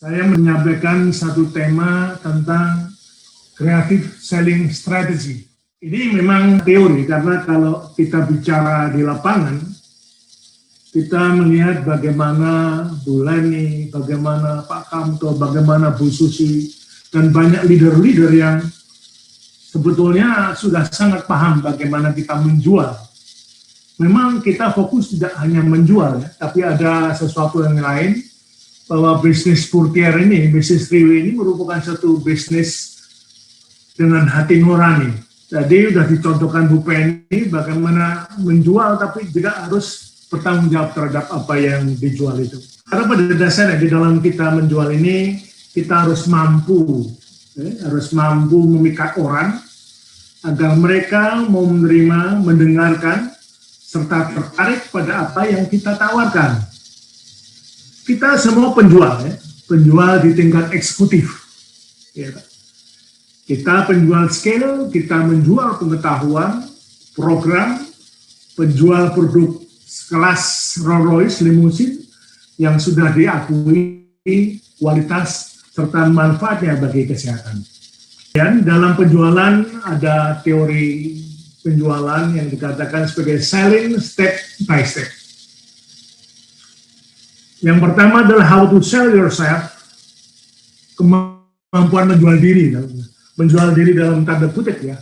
Saya menyampaikan satu tema tentang creative selling strategy. Ini memang teori, karena kalau kita bicara di lapangan, kita melihat bagaimana Bu Leni, bagaimana Pak Kamto, bagaimana Bu Susi, dan banyak leader-leader yang sebetulnya sudah sangat paham bagaimana kita menjual. Memang kita fokus tidak hanya menjual, ya, tapi ada sesuatu yang lain, bahwa bisnis courtier ini, bisnis three-way ini merupakan satu bisnis dengan hati nurani. Jadi sudah dicontohkan Bu Penny bagaimana menjual, tapi juga harus bertanggung jawab terhadap apa yang dijual itu. Karena pada dasarnya di dalam kita menjual ini, kita harus mampu memikat orang agar mereka mau menerima, mendengarkan, serta tertarik pada apa yang kita tawarkan. Kita semua penjual, ya, penjual di tingkat eksekutif. Ya. Kita penjual scale, kita menjual pengetahuan, program, penjual produk kelas Rolls Royce limusin yang sudah diakui kualitas serta manfaatnya bagi kesehatan. Dan dalam penjualan ada teori penjualan yang dikatakan sebagai selling step by step. Yang pertama adalah how to sell yourself, kemampuan menjual diri. Menjual diri dalam tanda kutip, ya.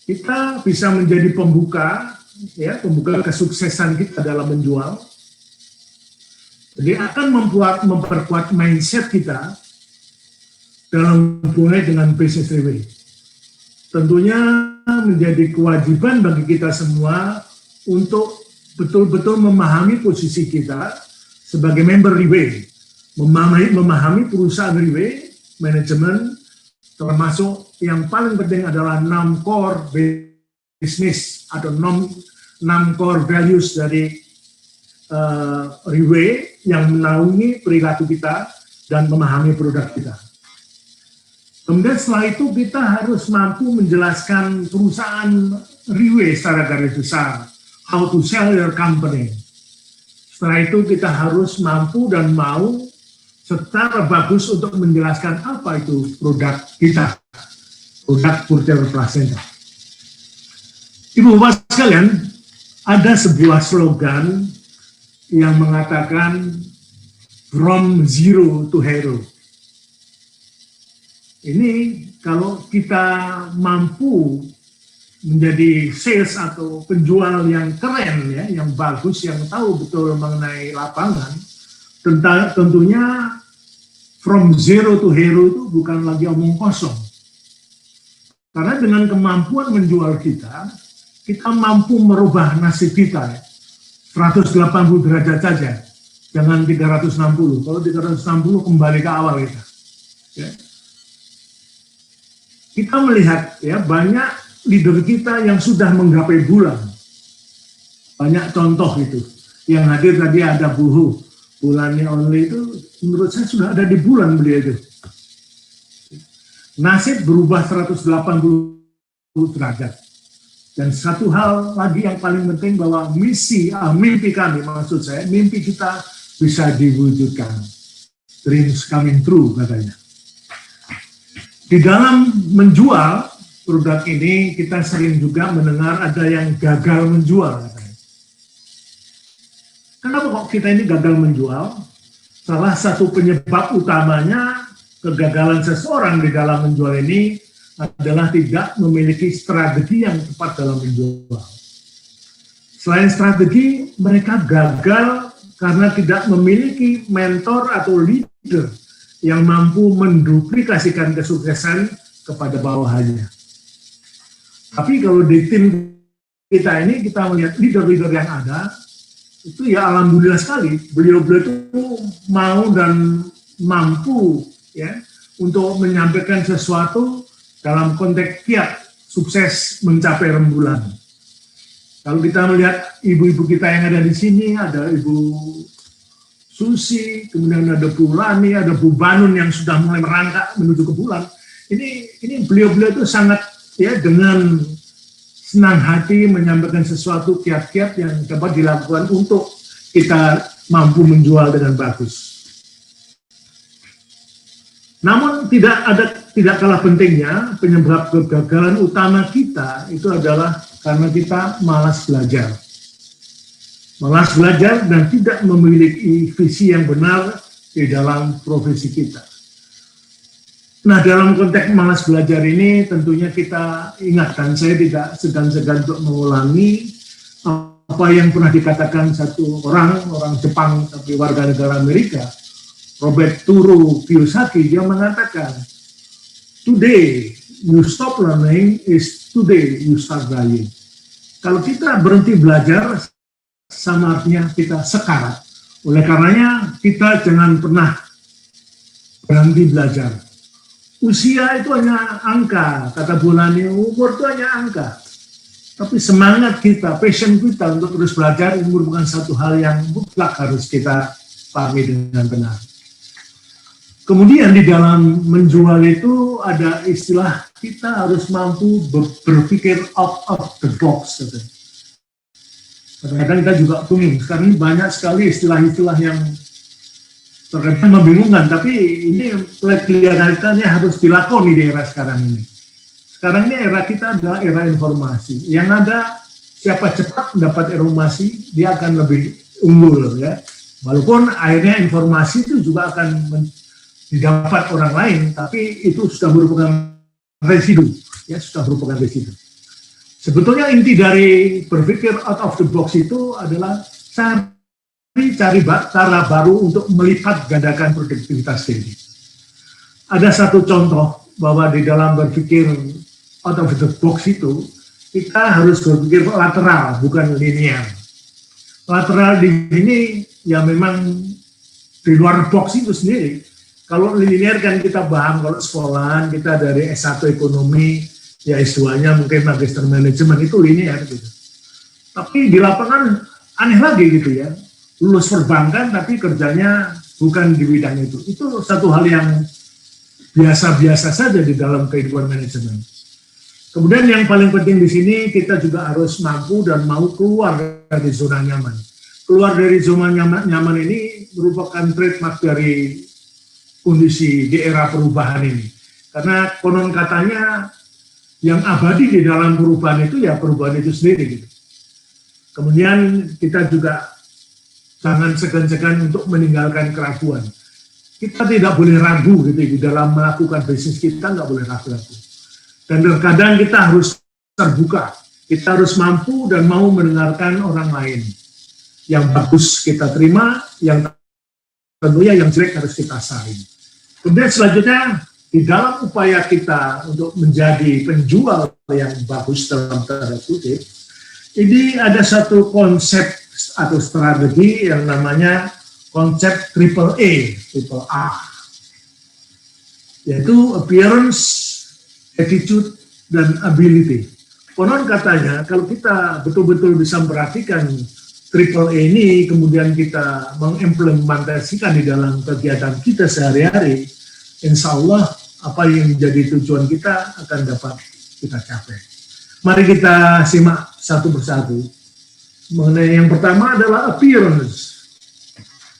Kita bisa menjadi pembuka, ya, pembuka kesuksesan kita dalam menjual. Jadi akan memperkuat mindset kita dalam hubungan dengan business three-way. Tentunya menjadi kewajiban bagi kita semua untuk betul-betul memahami posisi kita sebagai member three-way, memahami perusahaan three-way, manajemen, termasuk yang paling penting adalah 6 core business atau 6 core values dari three-way yang menaungi perilaku kita dan memahami produk kita. Kemudian setelah itu kita harus mampu menjelaskan perusahaan three-way secara garis besar, how to sell your company. Setelah itu kita harus mampu dan mau secara bagus untuk menjelaskan apa itu produk kita, produk courtier placenta. Ibu Bapak sekalian, ada sebuah slogan yang mengatakan from zero to hero. Ini kalau kita mampu menjadi sales atau penjual yang keren, ya, yang bagus, yang tahu betul mengenai lapangan, tentunya from zero to hero itu bukan lagi omong kosong. Karena dengan kemampuan menjual kita mampu merubah nasib kita, ya. 180 derajat saja, jangan 360. Kalau 360 kembali ke awal kita. Ya. Kita melihat, ya, banyak leader kita yang sudah menggapai bulan. Banyak contoh itu. Yang hadir tadi ada bulannya only itu menurut saya sudah ada di bulan beliau itu. Nasib berubah 180 derajat. Dan satu hal lagi yang paling penting bahwa mimpi kami, maksud saya, mimpi kita bisa diwujudkan. Dreams coming true katanya. Di dalam menjual produk ini kita sering juga mendengar ada yang gagal menjual. Kenapa kok kita ini gagal menjual? Salah satu penyebab utamanya kegagalan seseorang di dalam menjual ini adalah tidak memiliki strategi yang tepat dalam menjual. Selain strategi, mereka gagal karena tidak memiliki mentor atau leader yang mampu menduplikasikan kesuksesan kepada bawahannya. Tapi kalau di tim kita ini, kita melihat leader-leader yang ada, itu ya alhamdulillah sekali, beliau-beliau itu mau dan mampu, ya, untuk menyampaikan sesuatu dalam konteks kiat sukses mencapai rembulan. Kalau kita melihat ibu-ibu kita yang ada di sini, ada Ibu Susi, kemudian ada Bu Lani, ada Bu Banun yang sudah mulai merangkak menuju ke bulan. Ini beliau-beliau itu sangat, ya, dengan senang hati menyampaikan sesuatu kiat-kiat yang dapat dilakukan untuk kita mampu menjual dengan bagus. Namun tidak kalah pentingnya, penyebab kegagalan utama kita itu adalah karena kita malas belajar. Malas belajar dan tidak memiliki visi yang benar di dalam profesi kita. Nah, dalam konteks malas belajar ini tentunya kita ingatkan, saya tidak segan-segan untuk mengulangi apa yang pernah dikatakan satu orang Jepang tapi warga negara Amerika, Robert Turo Kiyosaki. Dia mengatakan, today you stop learning is today you start dying. Kalau kita berhenti belajar, sama artinya kita sekarat. Oleh karenanya kita jangan pernah berhenti belajar. Usia itu hanya angka, kata Bulani, umur itu hanya angka. Tapi semangat kita, passion kita untuk terus belajar merupakan satu hal yang mutlak harus kita pahami dengan benar. Kemudian di dalam menjual itu ada istilah kita harus mampu berpikir out of the box. Kadang-kadang kita juga bingung, sekarang ini banyak sekali istilah-istilah yang terkadang membingungkan, tapi ini kelihatannya harus dilakoni di era sekarang ini. Sekarang ini era kita adalah era informasi. Yang ada, siapa cepat mendapat informasi, dia akan lebih unggul, ya. Walaupun akhirnya informasi itu juga akan didapat orang lain, tapi itu sudah merupakan residu, ya, sudah merupakan residu. Sebetulnya inti dari berpikir out of the box itu adalah cari cara baru untuk melipat gandakan produktivitas diri. Ada satu contoh bahwa di dalam berpikir out of the box itu kita harus berpikir lateral, bukan linear. Lateral di sini ya memang di luar box itu sendiri. Kalau linear kan kita paham, kalau sekolahan kita dari S1 ekonomi, ya S2-nya mungkin magister manajemen, itu linear gitu. Tapi di lapangan aneh lagi gitu ya. Lulus perbankan tapi kerjanya bukan di bidang itu. Itu satu hal yang biasa-biasa saja di dalam kehidupan manajemen. Kemudian yang paling penting di sini kita juga harus mampu dan mau keluar dari zona nyaman. Keluar dari zona nyaman ini merupakan trademark dari kondisi di era perubahan ini. Karena konon katanya yang abadi di dalam perubahan itu ya perubahan itu sendiri gitu. Kemudian kita juga jangan segan-segan untuk meninggalkan keraguan. Kita tidak boleh ragu gitu di dalam melakukan bisnis kita, nggak boleh ragu-ragu. Dan terkadang kita harus terbuka, kita harus mampu dan mau mendengarkan orang lain. Yang bagus kita terima, yang tentunya yang jelek harus kita saring. Kemudian selanjutnya di dalam upaya kita untuk menjadi penjual yang bagus dalam tanda kutip, ini ada satu konsep atau strategi yang namanya konsep triple A, yaitu appearance, attitude, dan ability. Konon katanya kalau kita betul-betul bisa memperhatikan triple A ini, kemudian kita mengimplementasikan di dalam kegiatan kita sehari-hari, insya Allah apa yang menjadi tujuan kita akan dapat kita capai. Mari kita simak satu persatu. Mengenai yang pertama adalah appearance.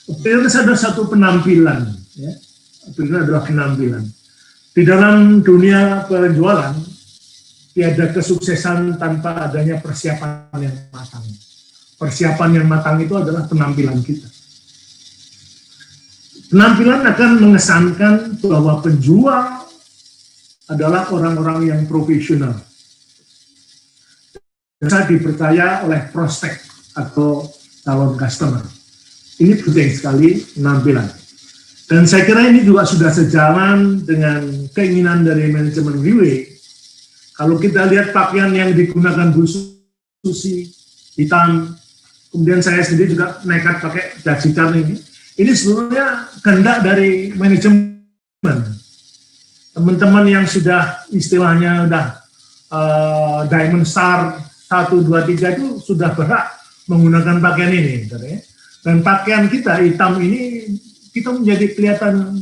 Appearance adalah satu penampilan. Ya. Appearance adalah penampilan. Di dalam dunia penjualan, tiada kesuksesan tanpa adanya persiapan yang matang. Persiapan yang matang itu adalah penampilan kita. Penampilan akan mengesankan bahwa penjual adalah orang-orang yang profesional. Bisa dipercaya oleh prospek atau calon customer. Ini penting sekali penampilan. Dan saya kira ini juga sudah sejalan dengan keinginan dari manajemen WeWe. Kalau kita lihat pakaian yang digunakan Bu Susi, hitam, kemudian saya sendiri juga nekat pakai jas hitam ini sebenarnya kehendak dari manajemen. Teman-teman yang sudah istilahnya udah Diamond Star 1, 2, 3 itu sudah berhak menggunakan pakaian ini. Dan pakaian kita hitam ini kita menjadi kelihatan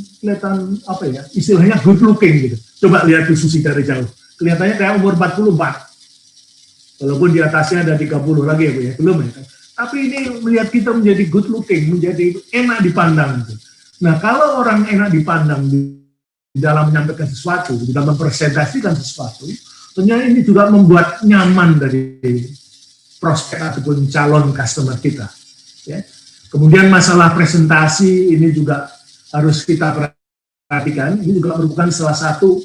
apa ya, istilahnya good looking gitu. Coba lihat Bu Susi dari jauh, kelihatannya kayak umur 44, walaupun di atasnya ada 30 lagi ya Bu ya, belum ya. Tapi ini melihat kita menjadi good looking, menjadi enak dipandang gitu. Nah kalau orang enak dipandang di dalam menyampaikan sesuatu, di dalam mempresentasikan sesuatu, tentunya ini juga membuat nyaman dari prospek ataupun calon customer kita. Ya. Kemudian masalah presentasi ini juga harus kita perhatikan. Ini juga merupakan salah satu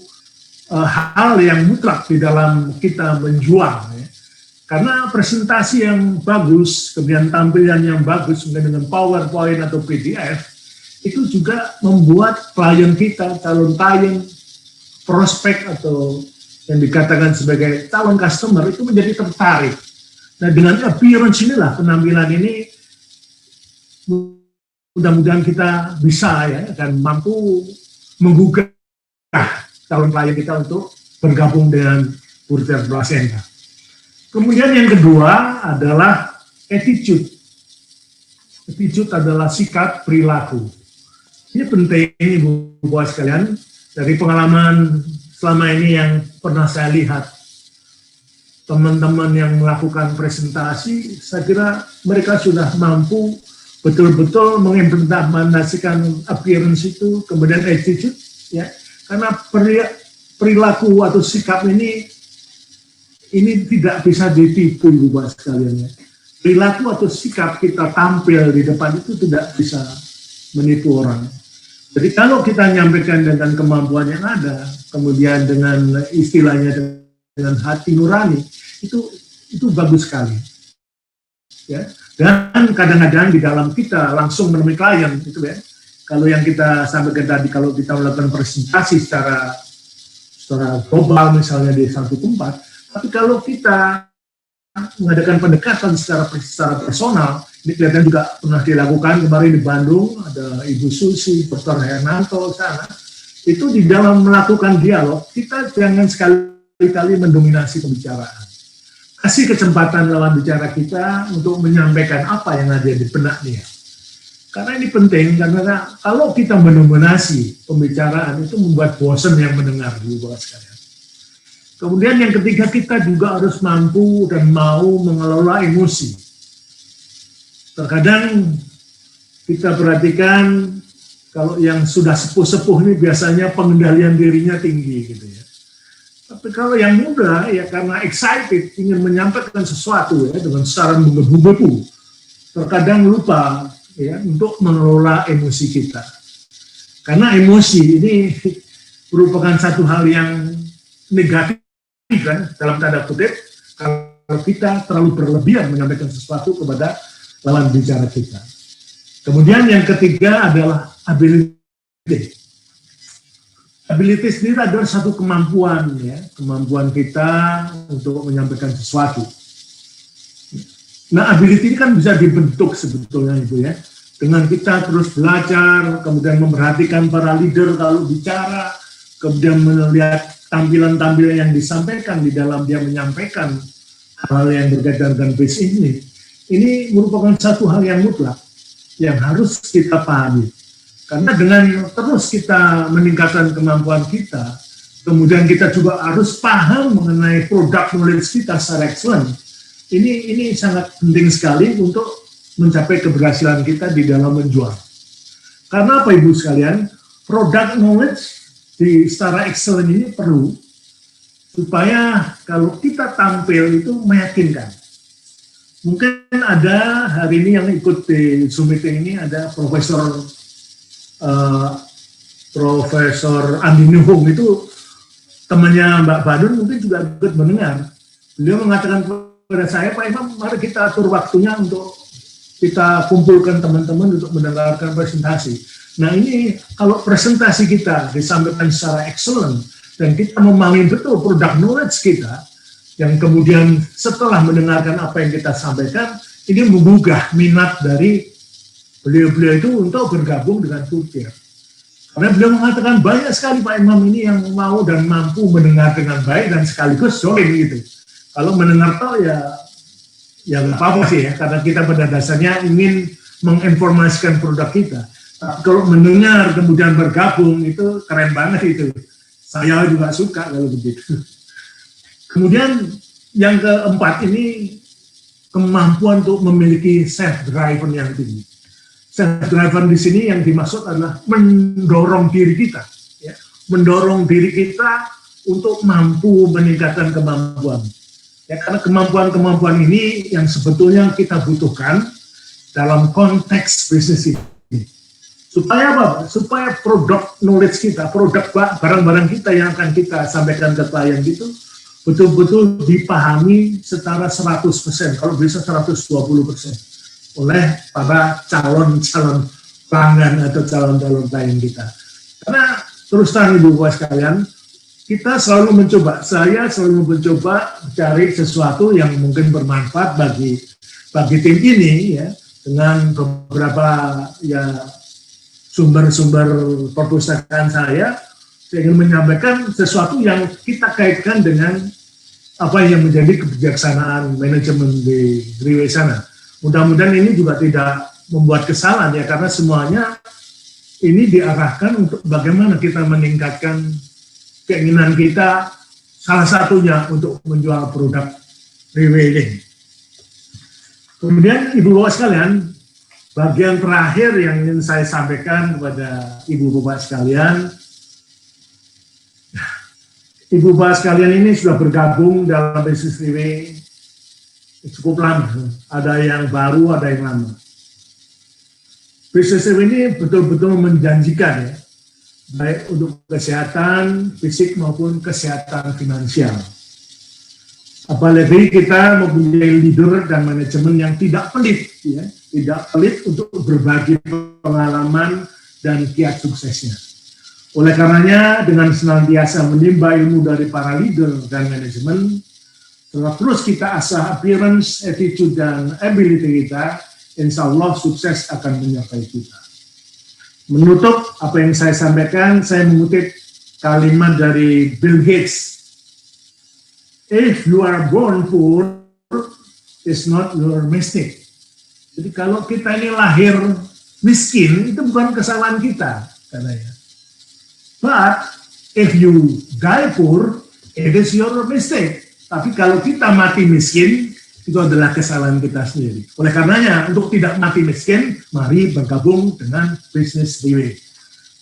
hal yang mutlak di dalam kita menjual. Ya. Karena presentasi yang bagus, kemudian tampilan yang bagus, kemudian dengan PowerPoint atau PDF, itu juga membuat klien kita, calon klien, prospek atau yang dikatakan sebagai calon customer itu menjadi tertarik. Nah, dengan appearance inilah, penampilan ini mudah-mudahan kita bisa ya dan mampu menggugah calon klien kita untuk bergabung dengan Burger Placenta. Kemudian yang kedua adalah attitude. Attitude adalah sikap perilaku. Ini penting Ibu Bapak sekalian, dari pengalaman selama ini yang pernah saya lihat, teman-teman yang melakukan presentasi, saya kira mereka sudah mampu betul-betul mengimplementasikan appearance itu, kemudian attitude, ya, karena perilaku atau sikap ini tidak bisa ditipu, Ibu Bapak sekalian. Ya. Perilaku atau sikap kita tampil di depan itu tidak bisa menipu orang. Jadi kalau kita nyampaikan dengan kemampuan yang ada, kemudian dengan istilahnya dengan hati nurani, itu bagus sekali. Ya. Dan kadang-kadang di dalam kita langsung menemui klien, itu ya. Kalau yang kita sampaikan tadi, kalau kita melakukan presentasi secara global misalnya di satu tempat, tapi kalau kita mengadakan pendekatan secara personal, ini kelihatan juga pernah dilakukan kemarin di Bandung, ada Ibu Susi, Dr. Hernanto sana, itu di dalam melakukan dialog, kita jangan sekali-kali mendominasi pembicaraan. Kasih kesempatan lawan bicara kita untuk menyampaikan apa yang ada di benak dia. Karena ini penting, karena kalau kita mendominasi pembicaraan itu membuat bosan yang mendengar, Ibu Bapak sekalian. Kemudian yang ketiga, kita juga harus mampu dan mau mengelola emosi. Terkadang kita perhatikan kalau yang sudah sepuh-sepuh ini biasanya pengendalian dirinya tinggi gitu ya. Tapi kalau yang muda ya karena excited ingin menyampaikan sesuatu ya dengan secara menggebu-gebu, terkadang lupa ya untuk mengelola emosi kita. Karena emosi ini merupakan satu hal yang negatif kan dalam tanda kutip kalau kita terlalu berlebihan menyampaikan sesuatu kepada lawan bicara kita. Kemudian yang ketiga adalah ability. Ability sendiri adalah satu kemampuan ya, kemampuan kita untuk menyampaikan sesuatu. Nah, ability ini kan bisa dibentuk sebetulnya Ibu ya. Dengan kita terus belajar, kemudian memperhatikan para leader kalau bicara, kemudian melihat tampilan-tampilan yang disampaikan di dalam dia menyampaikan hal yang berkaitan dengan bisnis ini. Ini merupakan satu hal yang mutlak yang harus kita pahami. Karena dengan terus kita meningkatkan kemampuan kita, kemudian kita juga harus paham mengenai produk knowledge kita secara excellent. Ini sangat penting sekali untuk mencapai keberhasilan kita di dalam menjual. Karena apa Ibu sekalian? Produk knowledge secara excellent ini perlu supaya kalau kita tampil itu meyakinkan. Mungkin ada hari ini yang ikut di Zoom meeting ini ada Profesor Andi Nuhung, itu temannya Mbak Badun mungkin juga ikut mendengar. Beliau mengatakan kepada saya, Pak Imam, mari kita atur waktunya untuk kita kumpulkan teman-teman untuk mendengarkan presentasi. Nah ini kalau presentasi kita disampaikan secara excellent dan kita memahami betul produk knowledge kita, yang kemudian setelah mendengarkan apa yang kita sampaikan, ini menggugah minat dari beliau-beliau itu untuk bergabung dengan Burger. Karena beliau mengatakan banyak sekali Pak Imam ini yang mau dan mampu mendengar dengan baik dan sekaligus join gitu. Kalau mendengar toh ya nggak apa-apa sih ya, karena kita pada dasarnya ingin menginformasikan produk kita. Tapi kalau mendengar kemudian bergabung itu keren banget itu. Saya juga suka kalau begitu. Kemudian yang keempat ini kemampuan untuk memiliki self-driven yang tinggi. Self-driven di sini yang dimaksud adalah mendorong diri kita, ya, mendorong diri kita untuk mampu meningkatkan kemampuan. Ya, karena kemampuan-kemampuan ini yang sebetulnya kita butuhkan dalam konteks bisnis ini. Supaya apa? Supaya produk knowledge kita, produk barang-barang kita yang akan kita sampaikan ke klien itu betul-betul dipahami secara 100%, kalau bisa 120% oleh para calon-calon pelanggan atau calon-calon klien kita. Karena terus terang Ibu Bapak sekalian, kita selalu mencoba, saya selalu mencoba mencari sesuatu yang mungkin bermanfaat bagi tim ini ya, dengan beberapa ya sumber-sumber perpustakaan saya ingin menyampaikan sesuatu yang kita kaitkan dengan apa yang menjadi kebijaksanaan manajemen di Riwe sana. Mudah-mudahan ini juga tidak membuat kesalahan ya, karena semuanya ini diarahkan untuk bagaimana kita meningkatkan keinginan kita, salah satunya untuk menjual produk Riwe ini. Kemudian Ibu Bapak sekalian, bagian terakhir yang ingin saya sampaikan kepada Ibu Bapak sekalian, Ibu Bapak sekalian ini sudah bergabung dalam bisnis Riwe cukup lama, ada yang baru, ada yang lama. Bisnis ini betul-betul menjanjikan ya, baik untuk kesehatan fisik maupun kesehatan finansial. Apalagi kita mempunyai leader dan manajemen yang tidak pelit, ya, tidak pelit untuk berbagi pengalaman dan kiat suksesnya. Oleh karenanya, dengan senantiasa menimba ilmu dari para leader dan manajemen, terus kita asah appearance, attitude, dan ability kita, insya Allah sukses akan menyertai kita. Menutup apa yang saya sampaikan, saya mengutip kalimat dari Bill Gates. If you are born poor, it's not your mistake. Jadi kalau kita ini lahir miskin, itu bukan kesalahan kita, katanya. But if you die poor, it is your mistake. Tapi kalau kita mati miskin, itu adalah kesalahan kita sendiri. Oleh karenanya, untuk tidak mati miskin, mari bergabung dengan bisnis Riwe.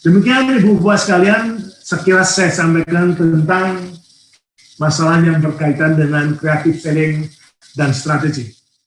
Demikian Ibu Bapak sekalian, sekilas saya sampaikan tentang masalah yang berkaitan dengan creative selling dan strategi.